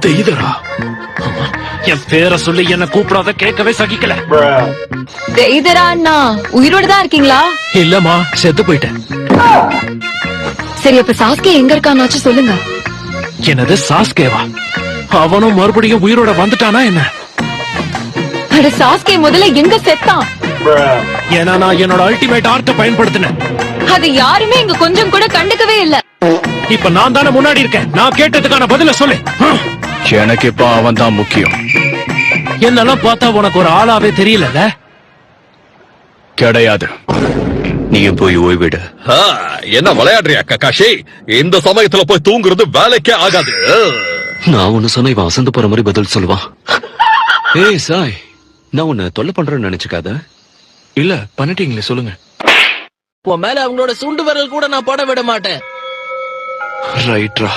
தெய்தரா? என் பேரை சொல்லி என்ன கூப்பிடாத, கேட்கவே சகிக்கல. தெய்தரா அண்ணா உயிரோட தான் இருக்கீங்களா? இல்லம்மா, செத்து போயிட்டேன். சரி, அப்ப சாஸ்கே எங்க இருக்கானாச்சும் சொல்லுங்க. என்னது சாஸ்கேவா? அவனும் மறுபடியும் உயிரோட வந்துட்டானா என்ன? அட, சாஸ்கே முதல்ல எங்க செத்தான்? ஏன்னா நான் என்னோட அல்டிமேட் ஆர்ட்ட பயன்படுத்தினேன். அது யாருமே இங்க கொஞ்சம் கூட கண்டுக்கவே இல்ல. இப்ப நான் தானே முன்னாடி இருக்கேன். நான் கேட்டதுக்கான பதில சொல்லு. எனக்கு இப்ப அவன் தான் முக்கியம். என்னெல்லாம் பார்த்தா உனக்கு ஒரு ஆளாவே தெரியல. கிடையாது. நீயும் போய் ஓய்விடு. என்ன விளையாடுறியா ககாஷி? இந்த சமயத்துல போய் தூங்குறது வேலைக்கே ஆகாது. நான் ஒண்ணு சொன்ன இவன் அசந்து போற மாதிரி பதில் சொல்லுவான். ஏய் சாய், நான் உன்னை தொல்லை பண்றேன்னு நினைச்சுக்காத. இல்ல, பண்ணிட்டீங்களே, சொல்லுங்க. உன் மேல அவங்களோட சுண்டு விரல் கூட நான் போட விட மாட்டேன். ரைட்ரா.